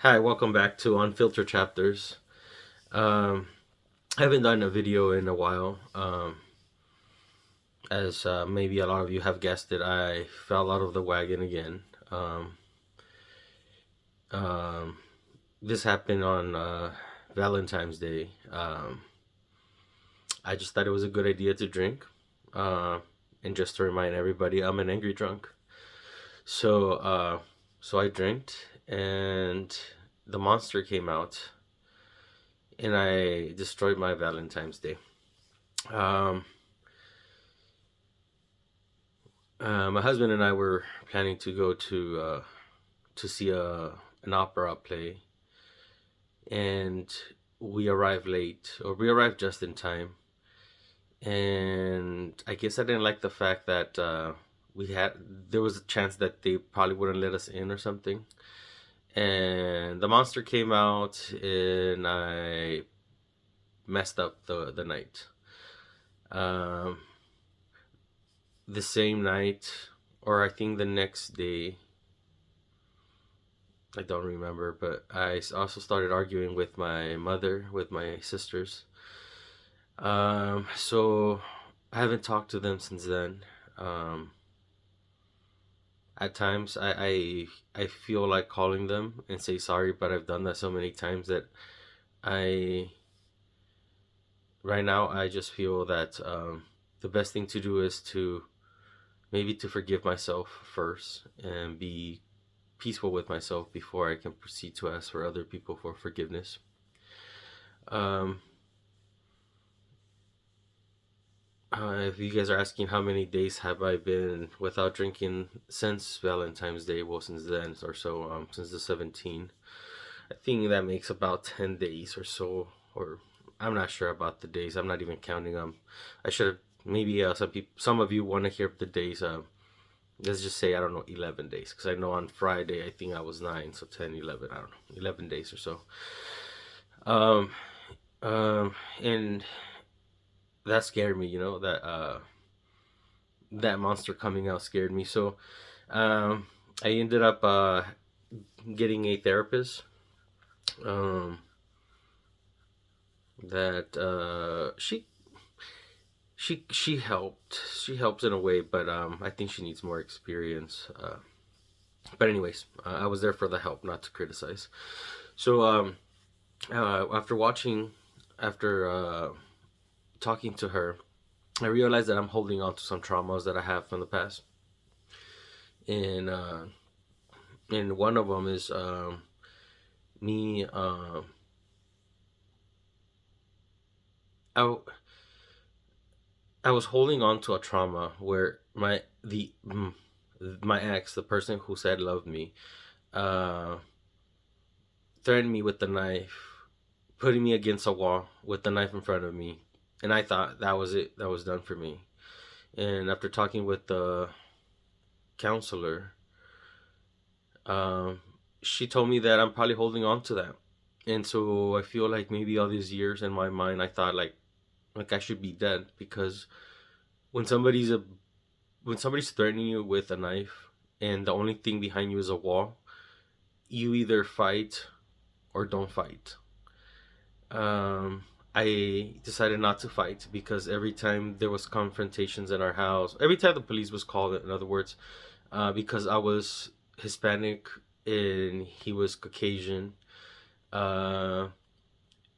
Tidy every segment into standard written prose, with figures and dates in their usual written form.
Hi, welcome back to Unfiltered Chapters. Um, I haven't done a video in a while. As maybe a lot of you have guessed it, I fell out of the wagon again. Um, um, this happened on Valentine's Day. I just thought it was a good idea to drink. Uh, and just to remind everybody, I'm an angry drunk. So, uh, so I drank, and the monster came out, and I destroyed my Valentine's Day. Um, my husband and I were planning to go to see an opera play, and we arrived late, or we arrived just in time. And I guess I didn't like the fact that we had there was a chance that they probably wouldn't let us in or something. And the monster came out, and I messed up the night. Um, the same night, or I think the next day, I don't remember, but I also started arguing with my mother, with my sisters. So I haven't talked to them since then. Um, at times, I feel like calling them and say sorry, but I've done that so many times that I right now I just feel that the best thing to do is to maybe to forgive myself first and be peaceful with myself before I can proceed to ask for other people for forgiveness. Um, if you guys are asking how many days have I been without drinking since Valentine's Day, well, since then or so, since the 17th, I think that makes about 10 days or so, or I'm not sure about the days. I'm not even counting them. I should have maybe some of you want to hear the days. Let's just say I don't know 11 days because I know on Friday I think I was 9, so 10, 11. I don't know, 11 days or so. Um, and that scared me. That monster coming out scared me. So um, I ended up getting a therapist. Um, that she helped. She helps in a way, but I think she needs more experience. But anyways, I was there for the help, not to criticize. So after talking to her, I realized that I'm holding on to some traumas that I have from the past, and one of them is me. I I was holding on to a trauma where my ex, the person who said loved me, uh, threatened me with the knife, putting me against a wall with the knife in front of me, and I thought that was it. That was done for me. And after talking with the counselor, um, she told me that I'm probably holding on to that, and so I feel like maybe all these years in my mind, I thought like I should be dead because when somebody's a when somebody's threatening you with a knife and the only thing behind you is a wall, you either fight or don't fight. Um, I decided not to fight because every time there was confrontations in our house, every time the police was called, in other words, because I was Hispanic and he was Caucasian, uh,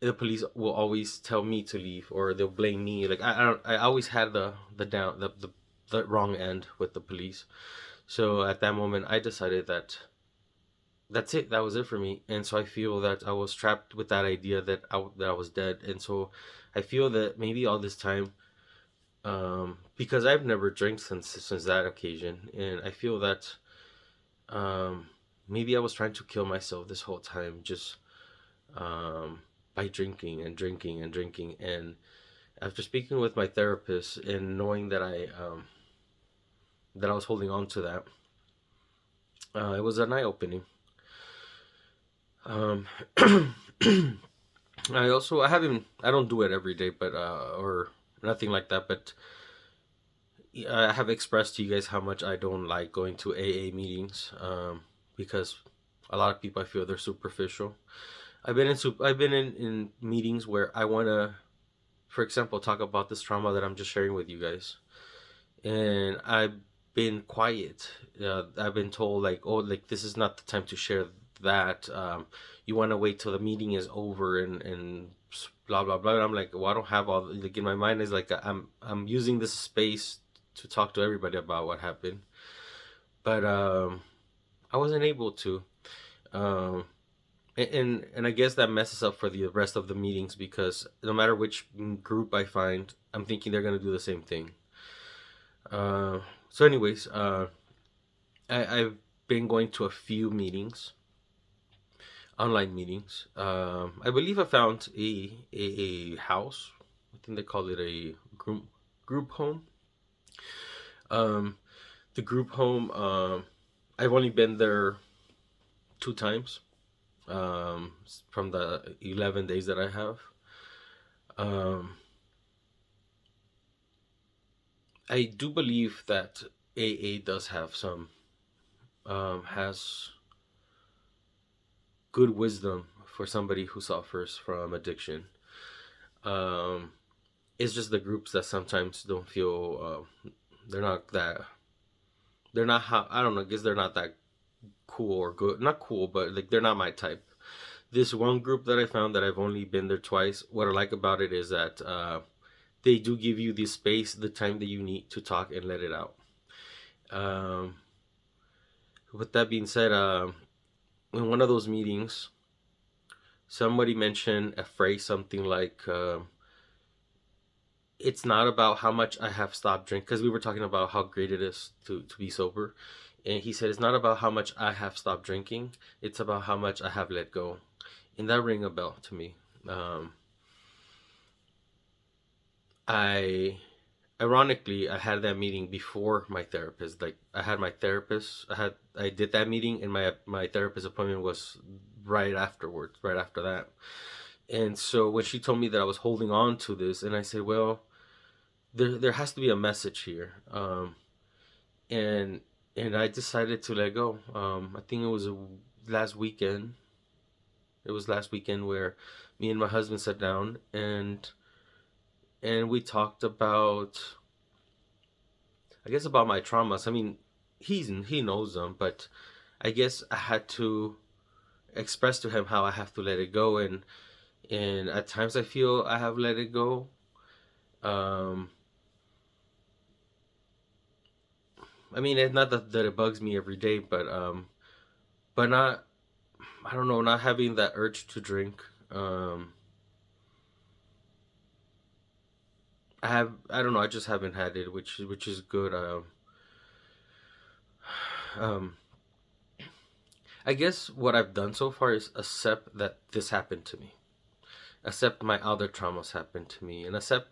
the police will always tell me to leave or they'll blame me. Like I don't. I always had the wrong end with the police. So at that moment, I decided that that's it. That was it for me. And so I feel that I was trapped with that idea that I was dead. And so I feel that maybe all this time, because I've never drank since that occasion, and I feel that um, maybe I was trying to kill myself this whole time, just by drinking and drinking and drinking. And after speaking with my therapist and knowing that I was holding on to that, it was an eye opening. Um, I don't do it every day, but or nothing like that. But I have expressed to you guys how much I don't like going to AA meetings, because A lot of people, I feel they're superficial. I've been in meetings where I want to, for example, talk about this trauma that I'm just sharing with you guys, and I've been quiet. I've been told like, oh, like this is not the time to share that. You want to wait till the meeting is over and blah blah blah. And I'm like, well, I don't have all. Like in my mind is like I'm using this space to talk to everybody about what happened, but I wasn't able to. Um, and I guess that messes up for the rest of the meetings because no matter which group I find, I'm thinking they're gonna do the same thing. Uh, anyways, I've been going to a few meetings, online meetings. I believe I found a house. I think they call it a group home. Um, the group home. I've only been there 2 times. From the 11 days that I have. Um, I do believe that AA does have some has good wisdom for somebody who suffers from addiction. Um, it's just the groups that sometimes don't feel they're not that they're not how I don't know. I guess they're not that cool or good. Not cool, but like they're not my type. This one group that I found that I've only been there twice. What I like about it is that they do give you the space, the time that you need to talk and let it out. Um, with that being said, in one of those meetings, somebody mentioned a phrase, something like, "It's not about how much I have stopped drinking," because we were talking about how great it is to be sober, and he said, "It's not about how much I have stopped drinking; it's about how much I have let go," and that rang a bell to me. Um, I Ironically, I had that meeting before my therapist. Like I had my therapist, I did that meeting, and my therapist appointment was right afterwards, right after that. And so when she told me that I was holding on to this, and I said, well, there has to be a message here. And I decided to let go. I think it was last weekend. It was last weekend where me and my husband sat down and we talked about, I guess, about my traumas. I mean, he knows them, but I guess I had to express to him how I have to let it go, and at times I feel I have let it go. Um, I mean, it's not that it bugs me every day, but not, I don't know, not having that urge to drink. Um, I don't know, I just haven't had it, which is good. Um, I guess what I've done so far is accept that this happened to me, accept my other traumas happened to me, and accept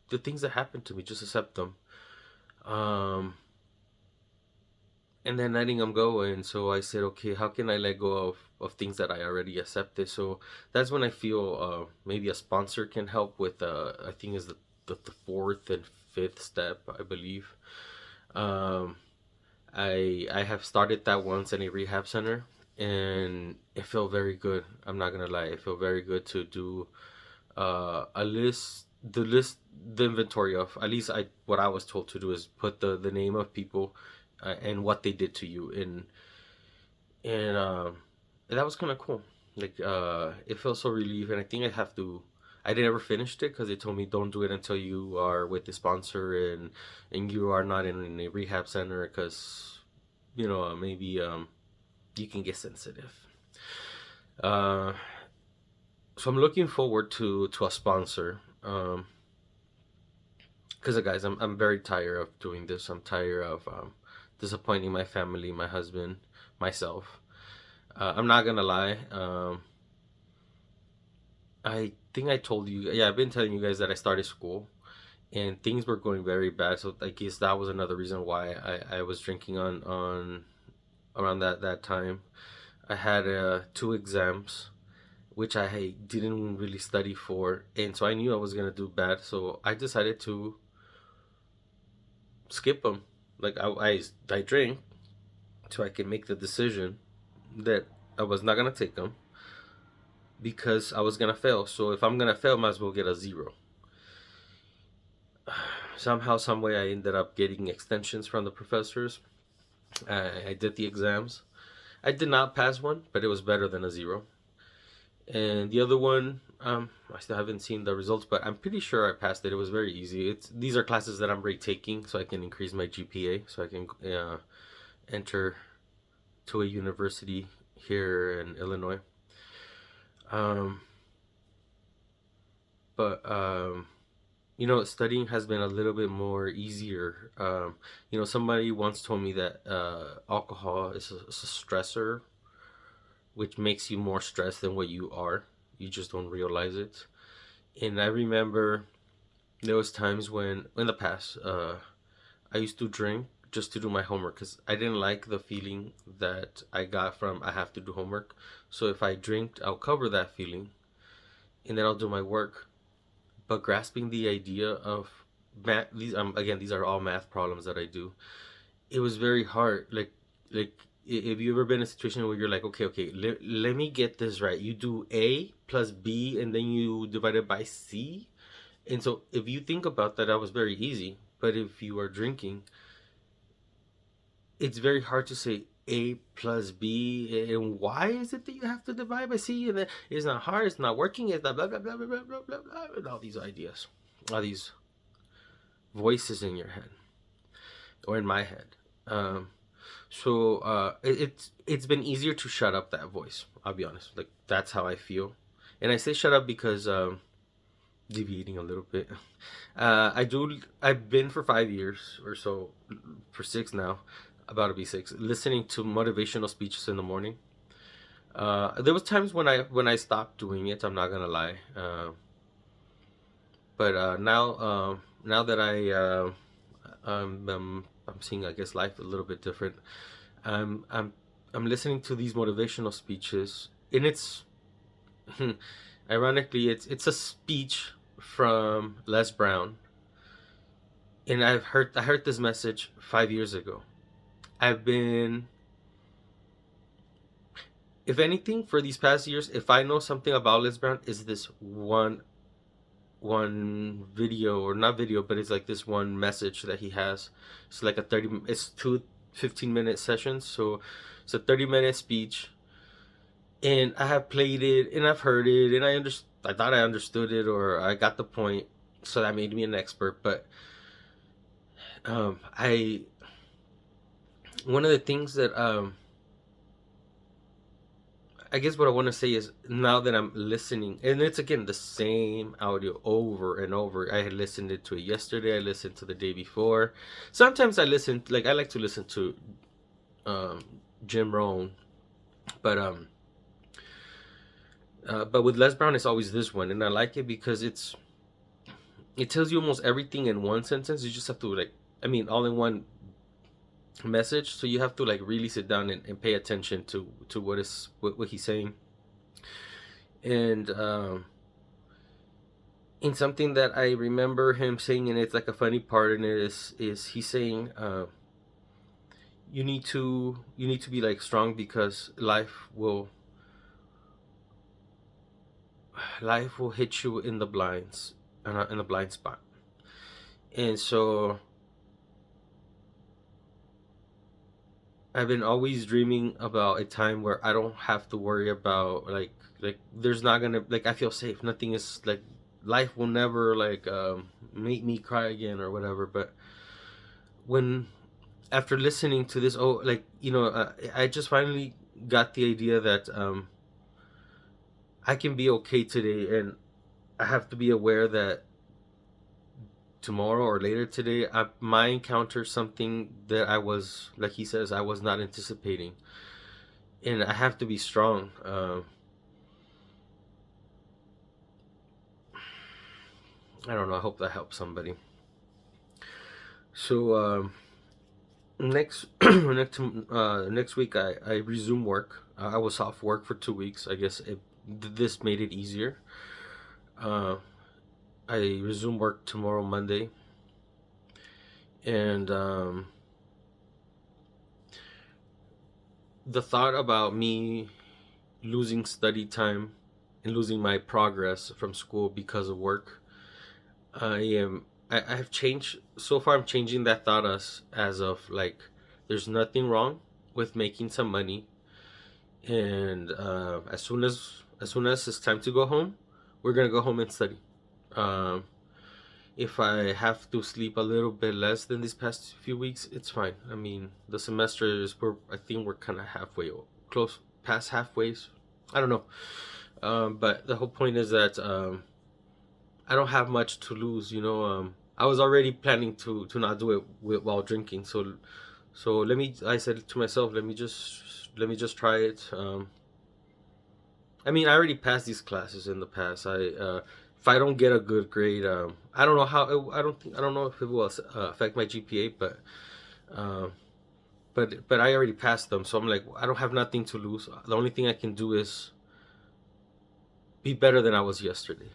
the things that happened to me. Just accept them, um, and then letting them go. And so I said, okay, how can I let go of things that I already accepted? So that's when I feel maybe a sponsor can help with. I think is the fourth and fifth step, I believe. Um, I have started that once in a rehab center, and it felt very good. I'm not gonna lie, it felt very good to do a the inventory of, at least I what I was told to do is put the name of people and what they did to you, and that was kind of cool. Like it felt so relief, and I think I never finished it because they told me don't do it until you are with the sponsor and you are not in a rehab center because maybe you can get sensitive. Uh, so I'm looking forward to a sponsor. Because guys, I'm very tired of doing this. I'm tired of disappointing my family, my husband, myself. I'm not gonna lie. I think I told you. Yeah, I've been telling you guys that I started school, and things were going very bad. So I guess that was another reason why I was drinking on around that time. I had 2 exams, which I didn't really study for, and so I knew I was gonna do bad. So I decided to skip them. Like I drink so I can make the decision that I was not gonna take them because I was gonna fail. So if I'm gonna fail, I might as well get a zero. Somehow, some way, I ended up getting extensions from the professors. I did the exams. I did not pass one, but it was better than a zero. And the other one, I still haven't seen the results, but I'm pretty sure I passed it. It was very easy. These are classes that I'm retaking, so I can increase my GPA, so I can enter to a university here in Illinois. Um, but studying has been a little bit more easier. Somebody once told me that alcohol is a stressor, which makes you more stressed than what you are. You just don't realize it. And I remember there was times when, in the past, I used to drink just to do my homework because I didn't like the feeling that I got from I have to do homework. So if I drink, I'll cover that feeling, and then I'll do my work. But grasping the idea of math, these are all math problems that I do. It was very hard. Like if you ever been in a situation where you're like, okay, let me get this right. You do A plus B, and then you divide it by C. And so if you think about that, that was very easy. But if you are drinking, it's very hard to say A plus B, and why is it that you have to divide by C? And then it's not hard, it's not working, it's not blah blah blah blah blah blah blah blah, and all these ideas, all these voices in your head or in my head. It's been easier to shut up that voice. I'll be honest, like that's how I feel, and I say shut up because deviating a little bit. I've been for 5 years or so, for six now, about to be six, listening to motivational speeches in the morning. There was times when I stopped doing it. I'm not gonna lie. But now that I'm seeing, I guess, life a little bit different. I'm I'm I'm listening to these motivational speeches, and it's ironically it's a speech from Les Brown, and I heard this message 5 years ago. I've been, if anything, for these past years, if I know something about Les Brown, is this one video, or not video, but it's like this one message that he has. It's like it's two 15-minute sessions, so it's a 30-minute speech, and I have played it and I've heard it, and I thought I understood it, or I got the point, so that made me an expert. But I one of the things that I guess what I want to say is, now that I'm listening, and it's again the same audio over and over. I had listened to it yesterday. I listened to the day before. Sometimes I like to listen to um, Jim Rohn, but but with Les Brown, it's always this one, and I like it because it tells you almost everything in one sentence. You just have to, like, I mean, all in one message. So you have to like really sit down and pay attention to what he's saying. And in something that I remember him saying, and it's like a funny part in it, is he's saying, you need to be like strong, because life will hit you in the blinds, in the blind spot. And so I've been always dreaming about a time where I don't have to worry about, like there's not gonna, like, I feel safe. Nothing is like, life will never like make me cry again or whatever. But when, after listening to this, I just finally got the idea that I can be okay today, and I have to be aware that tomorrow or later today I might encounter something that I was, like he says, I was not anticipating, and I have to be strong. I don't know, I hope that helps somebody. So next next week I resume work. I was off work for 2 weeks. I guess this made it easier. I resume work tomorrow, Monday, and the thought about me losing study time and losing my progress from school because of work, I am I have changed so far. I'm changing that thought as of like there's nothing wrong with making some money, and as soon as it's time to go home, we're gonna go home and study. Um, if I have to sleep a little bit less than these past few weeks, it's fine. I mean, the semester is I think we're kind of halfway, close past halfways. I don't know. But the whole point is that I don't have much to lose. I was already planning to not do it while drinking. So I said to myself, let me just try it. I mean, I already passed these classes in the past. If I don't get a good grade, I don't know how. I don't know if it will affect my GPA, uh, but I already passed them. So I'm like, I don't have nothing to lose. The only thing I can do is be better than I was yesterday.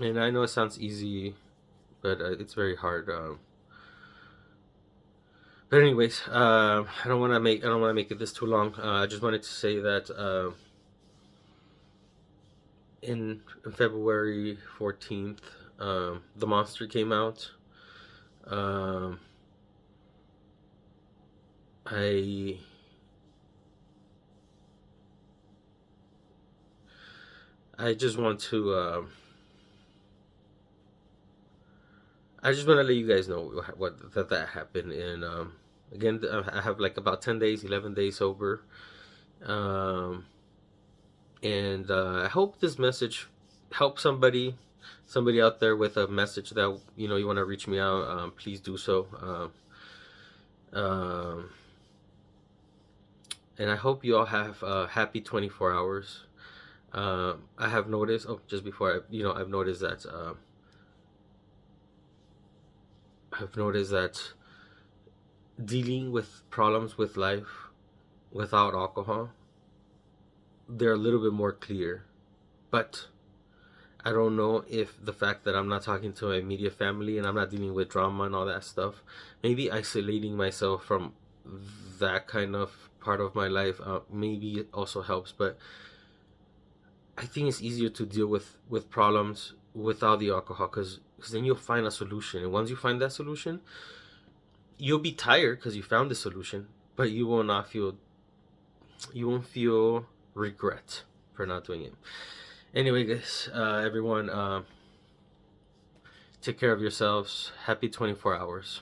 And I know it sounds easy, but it's very hard. But anyways, I don't want to make it this too long. I just wanted to say that in February 14th, the monster came out. Um, I I just want to I just want to let you guys know what that happened. And again, I have like about 10 days, 11 days sober. Um, and I hope this message helps somebody out there with a message that you want to reach me out. Please do so. Um, and I hope you all have happy 24 hours. I have noticed. Oh, just before I've noticed that. I've noticed that dealing with problems with life without alcohol, they're a little bit more clear. But I don't know if the fact that I'm not talking to my immediate family and I'm not dealing with drama and all that stuff, maybe isolating myself from that kind of part of my life, maybe it also helps. But I think it's easier to deal with problems without the alcohol because then you'll find a solution. And once you find that solution, you'll be tired because you found the solution, but you won't feel regret for not doing it. Anyway, guys, everyone, take care of yourselves. Happy 24 hours.